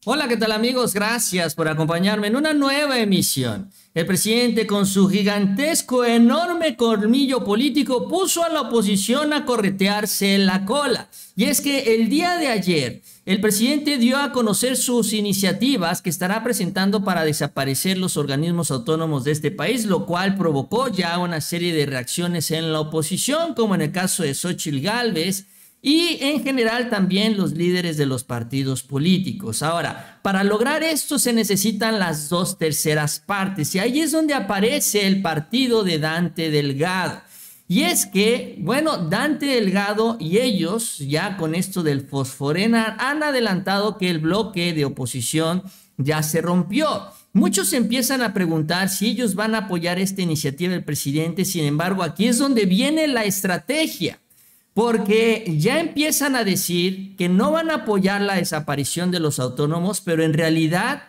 Hola, ¿qué tal amigos? Gracias por acompañarme en una nueva emisión. El presidente con su gigantesco, enorme colmillo político puso a la oposición a corretearse la cola. Y es que el día de ayer, el presidente dio a conocer sus iniciativas que estará presentando para desaparecer los organismos autónomos de este país, lo cual provocó ya una serie de reacciones en la oposición, como en el caso de Xóchitl Gálvez, y en general también los líderes de los partidos políticos. Ahora, para lograr esto se necesitan las 2/3 partes y ahí es donde aparece el partido de Dante Delgado. Y es que, bueno, Dante Delgado y ellos ya con esto del Fosforena han adelantado que el bloque de oposición ya se rompió. Muchos empiezan a preguntar si ellos van a apoyar esta iniciativa del presidente. Sin embargo, aquí es donde viene la estrategia. Porque ya empiezan a decir que no van a apoyar la desaparición de los autónomos, pero en realidad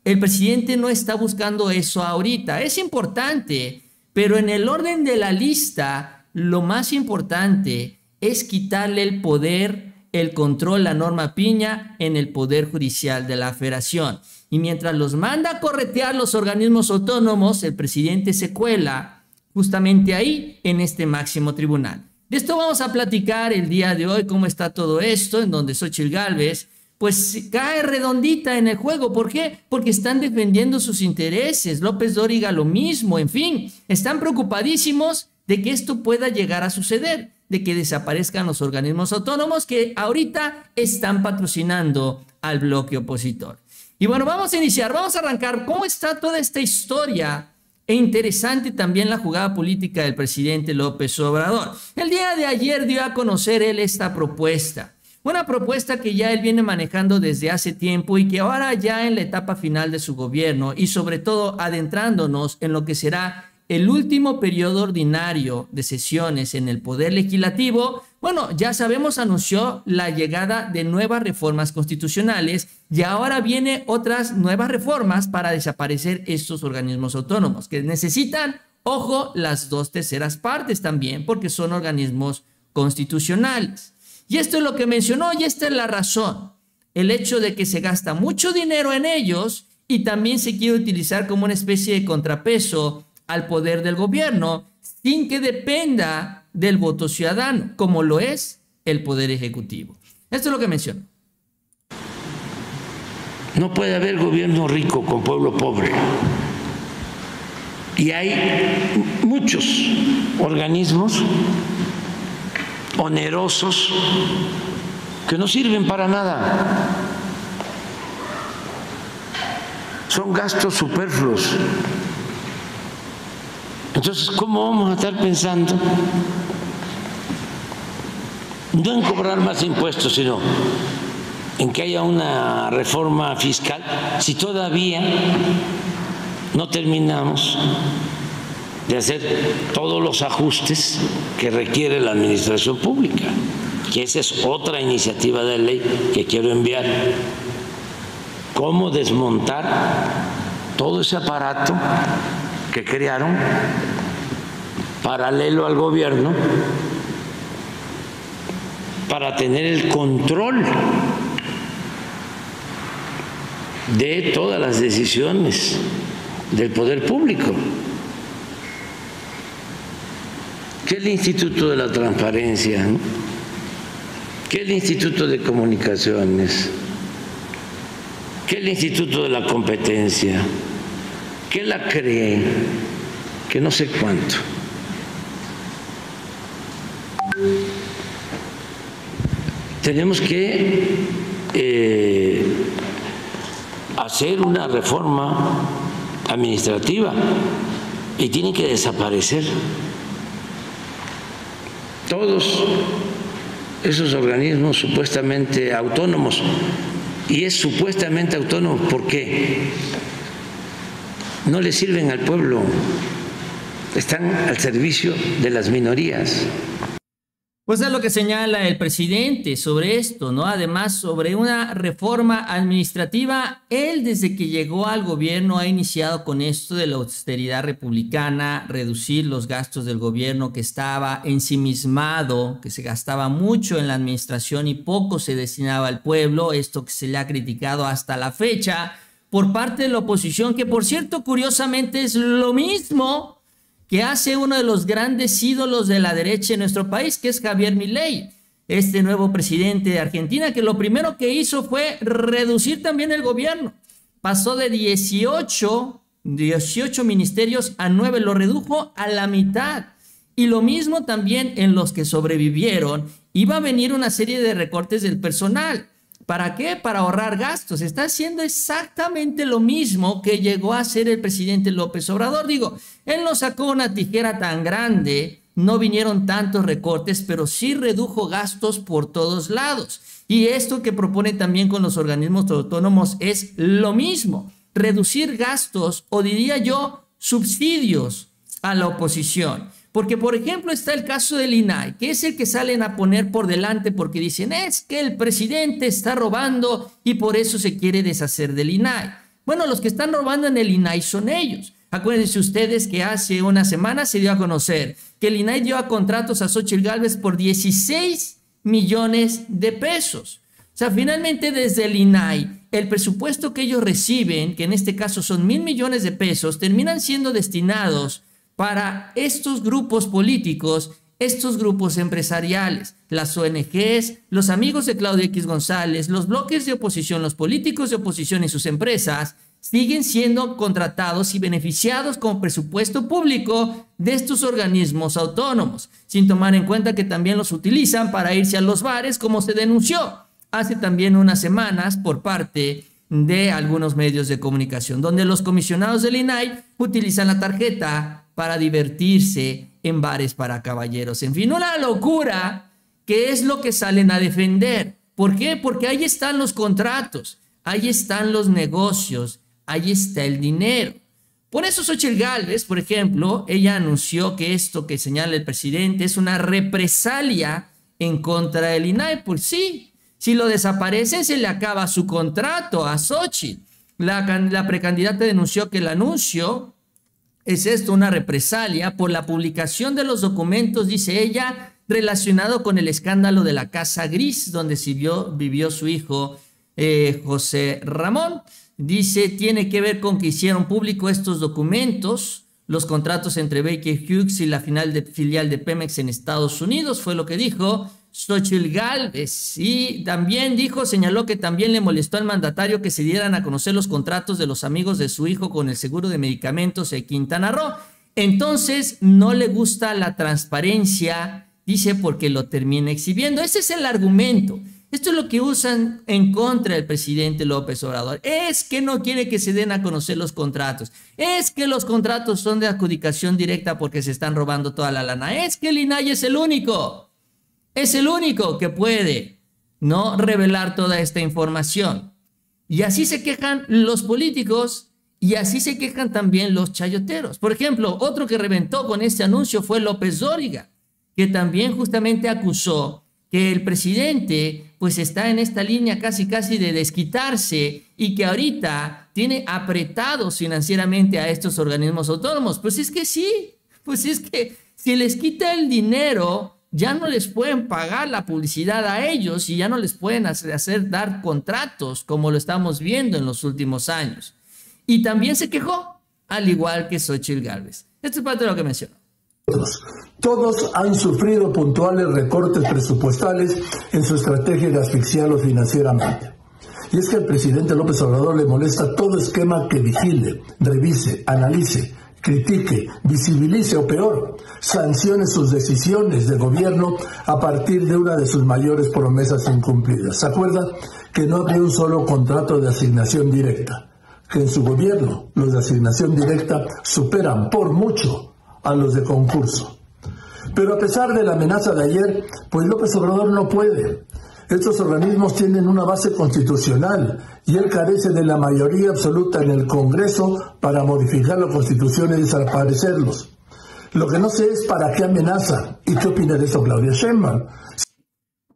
el presidente no está buscando eso ahorita. Es importante, pero en el orden de la lista, lo más importante es quitarle el poder, el control a Norma Piña en el Poder Judicial de la Federación. Y mientras los manda a corretear los organismos autónomos, el presidente se cuela justamente ahí, en este máximo tribunal. De esto vamos a platicar el día de hoy, cómo está todo esto, en donde Xóchitl Gálvez pues cae redondita en el juego. ¿Por qué? Porque están defendiendo sus intereses. López Dóriga lo mismo, en fin, están preocupadísimos de que esto pueda llegar a suceder, de que desaparezcan los organismos autónomos que ahorita están patrocinando al bloque opositor. Y bueno, vamos a iniciar, vamos a arrancar. ¿Cómo está toda esta historia? E interesante también la jugada política del presidente López Obrador. El día de ayer dio a conocer él esta propuesta. Una propuesta que ya él viene manejando desde hace tiempo y que ahora ya en la etapa final de su gobierno y sobre todo adentrándonos en lo que será el último periodo ordinario de sesiones en el Poder Legislativo, bueno, ya sabemos, anunció la llegada de nuevas reformas constitucionales y ahora vienen otras nuevas reformas para desaparecer estos organismos autónomos que necesitan, ojo, las 2/3 partes también porque son organismos constitucionales. Y esto es lo que mencionó y esta es la razón. El hecho de que se gasta mucho dinero en ellos y también se quiere utilizar como una especie de contrapeso al poder del gobierno sin que dependa del voto ciudadano, como lo es el Poder Ejecutivo. Esto es lo que menciono. No puede haber gobierno rico con pueblo pobre. Y hay muchos organismos onerosos que no sirven para nada. Son gastos superfluos. Entonces, ¿cómo vamos a estar pensando no en cobrar más impuestos, sino en que haya una reforma fiscal si todavía no terminamos de hacer todos los ajustes que requiere la administración pública? Que esa es otra iniciativa de ley que quiero enviar. ¿Cómo desmontar todo ese aparato que crearon paralelo al gobierno para tener el control de todas las decisiones del poder público? ¿Qué es el Instituto de la Transparencia? ¿Qué es el Instituto de Comunicaciones? ¿Qué es el Instituto de la Competencia? ¿Qué la cree? Que no sé cuánto. Tenemos que hacer una reforma administrativa y tienen que desaparecer todos esos organismos supuestamente autónomos. Y es supuestamente autónomo porque no le sirven al pueblo, están al servicio de las minorías. Pues es lo que señala el presidente sobre esto, ¿no? Además, sobre una reforma administrativa, él desde que llegó al gobierno ha iniciado con esto de la austeridad republicana, reducir los gastos del gobierno que estaba ensimismado, que se gastaba mucho en la administración y poco se destinaba al pueblo, esto que se le ha criticado hasta la fecha por parte de la oposición, que por cierto, curiosamente es lo mismo que hace uno de los grandes ídolos de la derecha en nuestro país, que es Javier Milei, este nuevo presidente de Argentina, que lo primero que hizo fue reducir también el gobierno. Pasó de 18 ministerios a 9, lo redujo a la mitad. Y lo mismo también en los que sobrevivieron, iba a venir una serie de recortes del personal. ¿Para qué? Para ahorrar gastos. Está haciendo exactamente lo mismo que llegó a hacer el presidente López Obrador. Digo, él no sacó una tijera tan grande, no vinieron tantos recortes, pero sí redujo gastos por todos lados. Y esto que propone también con los organismos autónomos es lo mismo, reducir gastos o diría yo subsidios a la oposición. Porque, por ejemplo, está el caso del INAI, que es el que salen a poner por delante porque dicen es que el presidente está robando y por eso se quiere deshacer del INAI. Bueno, los que están robando en el INAI son ellos. Acuérdense ustedes que hace una semana se dio a conocer que el INAI dio a contratos a Xóchitl Gálvez por 16 millones de pesos. O sea, finalmente desde el INAI, el presupuesto que ellos reciben, que en este caso son 1,000 millones de pesos, terminan siendo destinados para estos grupos políticos, estos grupos empresariales, las ONGs, los amigos de Claudio X González, los bloques de oposición, los políticos de oposición y sus empresas, siguen siendo contratados y beneficiados con presupuesto público de estos organismos autónomos, sin tomar en cuenta que también los utilizan para irse a los bares, como se denunció hace también unas semanas por parte de algunos medios de comunicación, donde los comisionados del INAI utilizan la tarjeta para divertirse en bares para caballeros. En fin, una locura que es lo que salen a defender. ¿Por qué? Porque ahí están los contratos, ahí están los negocios, ahí está el dinero. Por eso Xóchitl Gálvez, por ejemplo, ella anunció que esto que señala el presidente es una represalia en contra del INAI. Pues sí, si lo desaparecen se le acaba su contrato a Xóchitl. La precandidata denunció que el anuncio es esto, una represalia por la publicación de los documentos, dice ella, relacionado con el escándalo de la Casa Gris, donde vivió su hijo José Ramón. Dice, tiene que ver con que hicieron público estos documentos, los contratos entre Baker Hughes y la filial de Pemex en Estados Unidos, fue lo que dijo Xóchitl Gálvez. Y también señaló que también le molestó al mandatario que se dieran a conocer los contratos de los amigos de su hijo con el seguro de medicamentos de Quintana Roo. Entonces no le gusta la transparencia, dice, porque lo termina exhibiendo. Ese es el argumento. Esto es lo que usan en contra del presidente López Obrador. Es que no quiere que se den a conocer los contratos. Es que los contratos son de adjudicación directa porque se están robando toda la lana. Es que el INAI es el único. Es el único que puede no revelar toda esta información. Y así se quejan los políticos y así se quejan también los chayoteros. Por ejemplo, otro que reventó con este anuncio fue López Dóriga, que también justamente acusó que el presidente pues está en esta línea casi de desquitarse y que ahorita tiene apretados financieramente a estos organismos autónomos. Pues es que sí, pues es que si les quita el dinero, ya no les pueden pagar la publicidad a ellos y ya no les pueden dar contratos como lo estamos viendo en los últimos años. Y también se quejó, al igual que Xóchitl Gálvez. Esto es parte de lo que mencionó. Todos han sufrido puntuales recortes presupuestales en su estrategia de asfixiarlos financieramente. Y es que al presidente López Obrador le molesta todo esquema que vigile, revise, analice, critique, visibilice o peor, sancione sus decisiones de gobierno a partir de una de sus mayores promesas incumplidas. ¿Se acuerda que no había un solo contrato de asignación directa? Que en su gobierno los de asignación directa superan por mucho a los de concurso. Pero a pesar de la amenaza de ayer, pues López Obrador no puede. Estos organismos tienen una base constitucional y él carece de la mayoría absoluta en el Congreso para modificar la Constitución y desaparecerlos. Lo que no sé es para qué amenaza. ¿Y qué opina de eso Claudia Sheinbaum?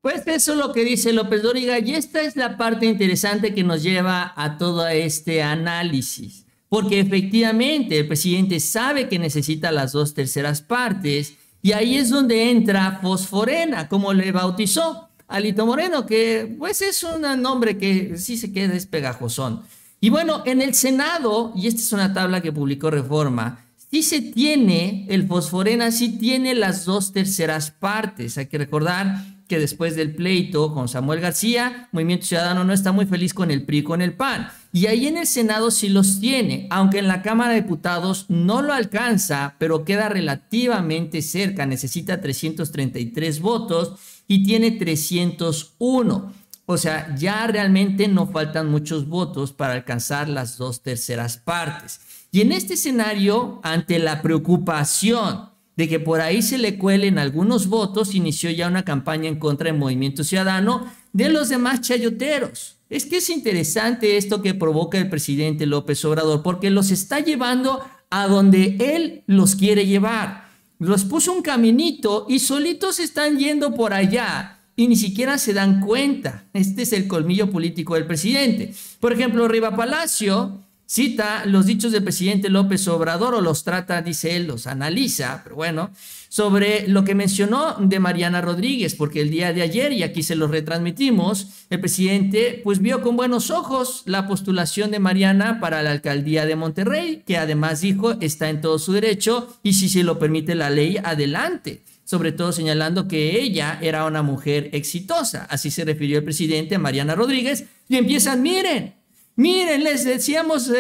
Pues eso es lo que dice López Dóriga, y esta es la parte interesante que nos lleva a todo este análisis, porque efectivamente el presidente sabe que necesita las 2/3 partes, y ahí es donde entra Fosforena, como le bautizó Alito Moreno, que pues es un nombre que sí se queda despegajosón. Y bueno, en el Senado, y esta es una tabla que publicó Reforma, sí se tiene, el Fosforena sí tiene las 2/3 partes. Hay que recordar que después del pleito con Samuel García, Movimiento Ciudadano no está muy feliz con el PRI y con el PAN. Y ahí en el Senado sí los tiene, aunque en la Cámara de Diputados no lo alcanza, pero queda relativamente cerca, necesita 333 votos y tiene 301. O sea, ya realmente no faltan muchos votos para alcanzar las 2/3 partes. Y en este escenario, ante la preocupación de que por ahí se le cuelen algunos votos, inició ya una campaña en contra del Movimiento Ciudadano de los demás chayoteros. Es que es interesante esto que provoca el presidente López Obrador, porque los está llevando a donde él los quiere llevar. Los puso un caminito y solitos están yendo por allá y ni siquiera se dan cuenta. Este es el colmillo político del presidente. Por ejemplo, Riva Palacio cita los dichos del presidente López Obrador, o los trata, dice él, los analiza, pero bueno, sobre lo que mencionó de Mariana Rodríguez, porque el día de ayer, y aquí se los retransmitimos, el presidente pues vio con buenos ojos la postulación de Mariana para la alcaldía de Monterrey, que además dijo está en todo su derecho y si se lo permite la ley, adelante. Sobre todo señalando que ella era una mujer exitosa. Así se refirió el presidente a Mariana Rodríguez y empiezan, miren, les decíamos,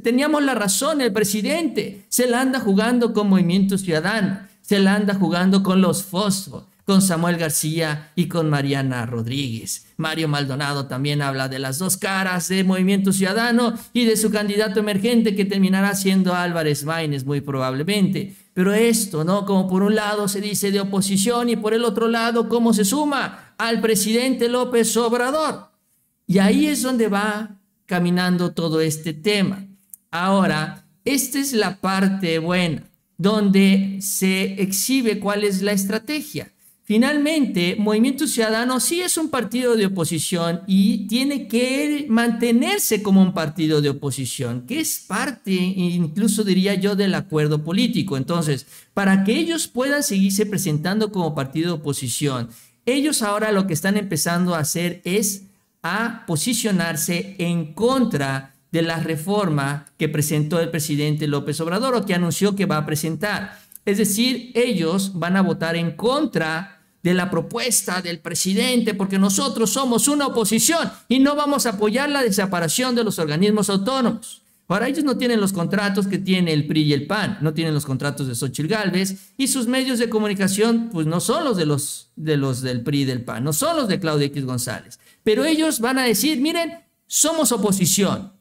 teníamos la razón, el presidente se la anda jugando con Movimiento Ciudadano, se la anda jugando con los Fosfo, con Samuel García y con Mariana Rodríguez. Mario Maldonado también habla de las dos caras de Movimiento Ciudadano y de su candidato emergente que terminará siendo Álvarez Maínez muy probablemente. Pero esto, ¿no? Como por un lado se dice de oposición y por el otro lado cómo se suma al presidente López Obrador. Y ahí es donde va caminando todo este tema. Ahora, esta es la parte buena, donde se exhibe cuál es la estrategia. Finalmente, Movimiento Ciudadano sí es un partido de oposición y tiene que mantenerse como un partido de oposición, que es parte, incluso diría yo, del acuerdo político. Entonces, para que ellos puedan seguirse presentando como partido de oposición, ellos ahora lo que están empezando a hacer es a posicionarse en contra de la reforma que presentó el presidente López Obrador o que anunció que va a presentar. Es decir, ellos van a votar en contra de la propuesta del presidente porque nosotros somos una oposición y no vamos a apoyar la desaparición de los organismos autónomos. Ahora, ellos no tienen los contratos que tiene el PRI y el PAN, no tienen los contratos de Xóchitl Gálvez y sus medios de comunicación pues no son los del PRI y del PAN, no son los de Claudia X González. Pero ellos van a decir, miren, somos oposición.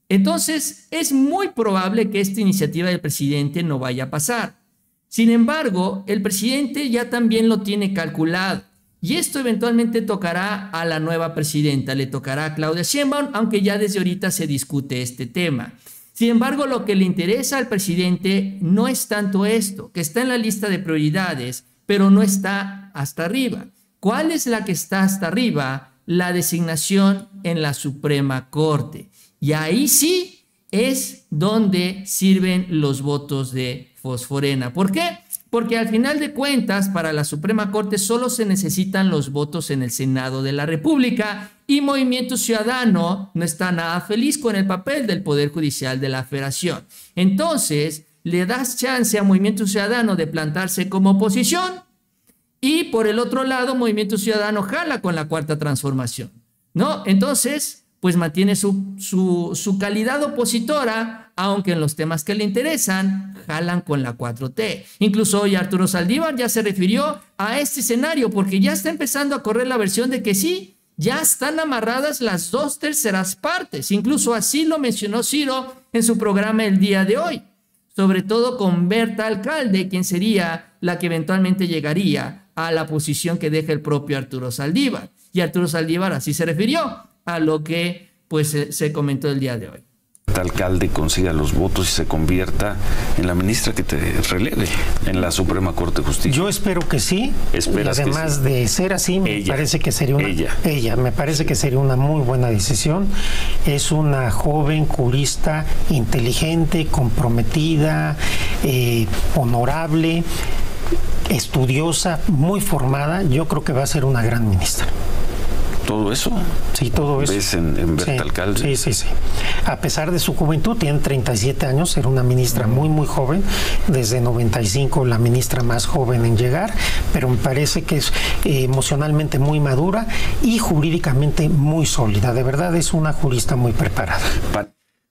Entonces, es muy probable que esta iniciativa del presidente no vaya a pasar. Sin embargo, el presidente ya también lo tiene calculado y esto eventualmente tocará a la nueva presidenta, le tocará a Claudia Sheinbaum, aunque ya desde ahorita se discute este tema. Sin embargo, lo que le interesa al presidente no es tanto esto, que está en la lista de prioridades, pero no está hasta arriba. ¿Cuál es la que está hasta arriba? La designación en la Suprema Corte. Y ahí sí es donde sirven los votos de Fosforena. ¿Por qué? Porque al final de cuentas, para la Suprema Corte solo se necesitan los votos en el Senado de la República y Movimiento Ciudadano no está nada feliz con el papel del Poder Judicial de la Federación. Entonces, le das chance a Movimiento Ciudadano de plantarse como oposición y por el otro lado, Movimiento Ciudadano jala con la Cuarta Transformación, ¿no? Entonces, pues mantiene su calidad opositora, aunque en los temas que le interesan, jalan con la 4T. Incluso hoy Arturo Saldívar ya se refirió a este escenario, porque ya está empezando a correr la versión de que sí, ya están amarradas las 2/3 partes. Incluso así lo mencionó Ciro en su programa el día de hoy, sobre todo con Berta Alcalde, quien sería la que eventualmente llegaría a la posición que deja el propio Arturo Saldívar. Y Arturo Saldívar así se refirió a lo que pues se comentó el día de hoy. Berta Alcalde consiga los votos y se convierta en la ministra que te releve en la Suprema Corte de Justicia. Yo espero que sí. ¿Esperas y además que sí? de ser así, me parece que sería una muy buena decisión. Es una joven jurista inteligente, comprometida, honorable, estudiosa, muy formada. Yo creo que va a ser una gran ministra. ¿Todo eso? Sí, todo eso. ¿Ves en Berta Alcalde? Sí. A pesar de su juventud, tiene 37 años, era una ministra muy joven, desde 95 la ministra más joven en llegar, pero me parece que es emocionalmente muy madura y jurídicamente muy sólida. De verdad es una jurista muy preparada.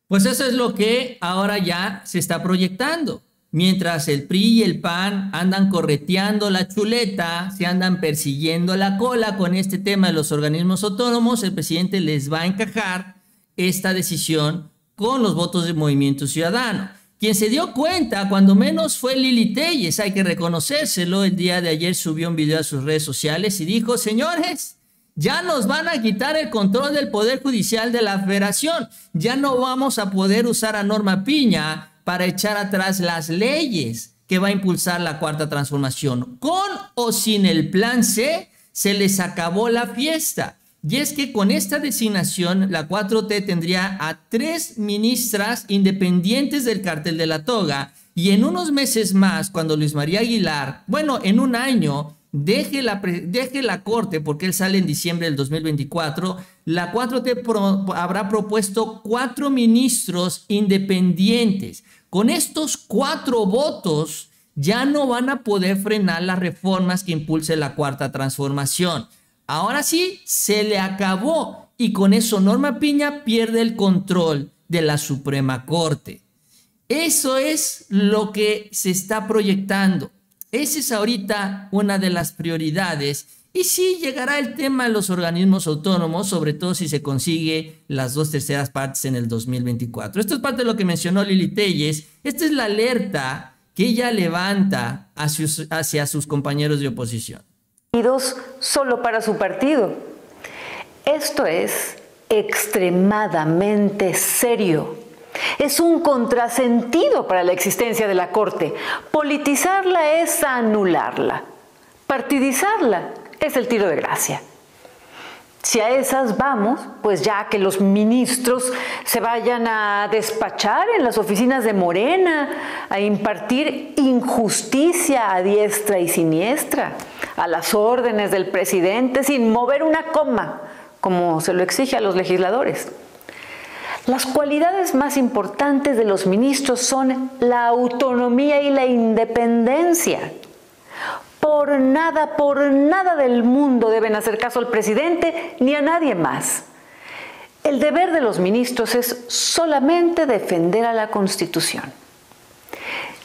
Pues eso es lo que ahora ya se está proyectando. Mientras el PRI y el PAN andan correteando la chuleta, se andan persiguiendo la cola con este tema de los organismos autónomos, el presidente les va a encajar esta decisión con los votos del Movimiento Ciudadano. Quien se dio cuenta, cuando menos, fue Lili Téllez, hay que reconocérselo. El día de ayer subió un video a sus redes sociales y dijo: señores, ya nos van a quitar el control del Poder Judicial de la Federación, ya no vamos a poder usar a Norma Piña para echar atrás las leyes que va a impulsar la Cuarta Transformación. Con o sin el Plan C, se les acabó la fiesta. Y es que con esta designación, la 4T tendría a 3 ministras independientes del Cártel de la Toga, y en unos meses más, cuando Luis María Aguilar, bueno, en un año, deje la Corte, porque él sale en diciembre del 2024, la 4T habrá propuesto 4 ministros independientes. Con estos 4 votos ya no van a poder frenar las reformas que impulse la Cuarta Transformación. Ahora sí, se le acabó, y con eso Norma Piña pierde el control de la Suprema Corte. Eso es lo que se está proyectando. Esa es ahorita una de las prioridades. Y sí, llegará el tema de los organismos autónomos, sobre todo si se consigue las 2/3 partes en el 2024. Esto es parte de lo que mencionó Lili Téllez. Esta es la alerta que ella levanta hacia sus compañeros de oposición. Solo para su partido. Esto es extremadamente serio. Es un contrasentido para la existencia de la Corte. Politizarla es anularla. Partidizarla es el tiro de gracia. Si a esas vamos, pues ya que los ministros se vayan a despachar en las oficinas de Morena, a impartir injusticia a diestra y siniestra, a las órdenes del presidente sin mover una coma, como se lo exige a los legisladores. Las cualidades más importantes de los ministros son la autonomía y la independencia. Por nada del mundo deben hacer caso al presidente ni a nadie más. El deber de los ministros es solamente defender a la Constitución.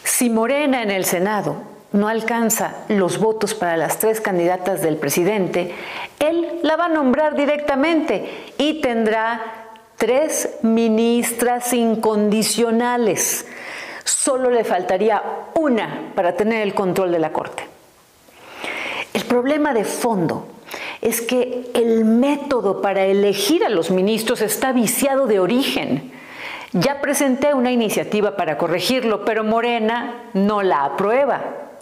Si Morena en el Senado no alcanza los votos para las 3 candidatas del presidente, él la va a nombrar directamente y tendrá 3 ministras incondicionales. Solo le faltaría una para tener el control de la Corte. El problema de fondo es que el método para elegir a los ministros está viciado de origen. Ya presenté una iniciativa para corregirlo, pero Morena no la aprueba.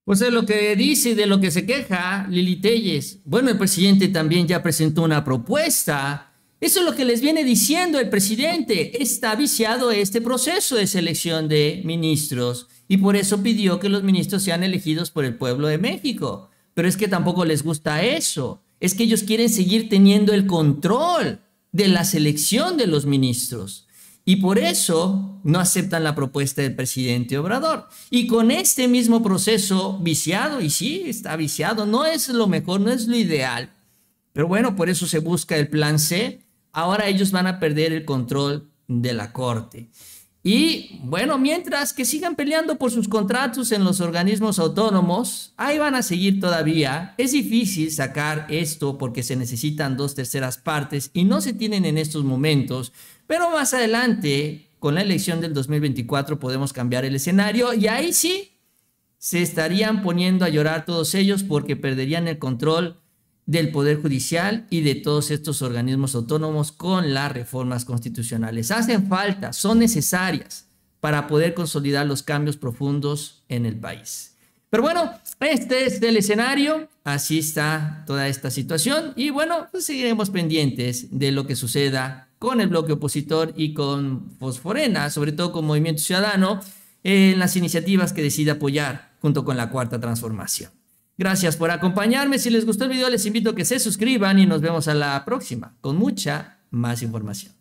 Pues es lo que dice y de lo que se queja Lili Téllez. Bueno, el presidente también ya presentó una propuesta. Eso es lo que les viene diciendo el presidente. Está viciado este proceso de selección de ministros y por eso pidió que los ministros sean elegidos por el pueblo de México. Pero es que tampoco les gusta eso. Es que ellos quieren seguir teniendo el control de la selección de los ministros. Y por eso no aceptan la propuesta del presidente Obrador. Y con este mismo proceso viciado, y sí, está viciado, no es lo mejor, no es lo ideal. Pero bueno, por eso se busca el Plan C. Ahora ellos van a perder el control de la Corte. Y bueno, mientras que sigan peleando por sus contratos en los organismos autónomos, ahí van a seguir todavía. Es difícil sacar esto porque se necesitan 2/3 partes y no se tienen en estos momentos. Pero más adelante, con la elección del 2024, podemos cambiar el escenario y ahí sí se estarían poniendo a llorar todos ellos porque perderían el control del Poder Judicial y de todos estos organismos autónomos con las reformas constitucionales. Hacen falta, son necesarias para poder consolidar los cambios profundos en el país. Pero bueno, este es el escenario, así está toda esta situación y bueno, pues seguiremos pendientes de lo que suceda con el bloque opositor y con Fosforena, sobre todo con Movimiento Ciudadano, en las iniciativas que decide apoyar junto con la Cuarta Transformación. Gracias por acompañarme. Si les gustó el video, les invito a que se suscriban y nos vemos a la próxima con mucha más información.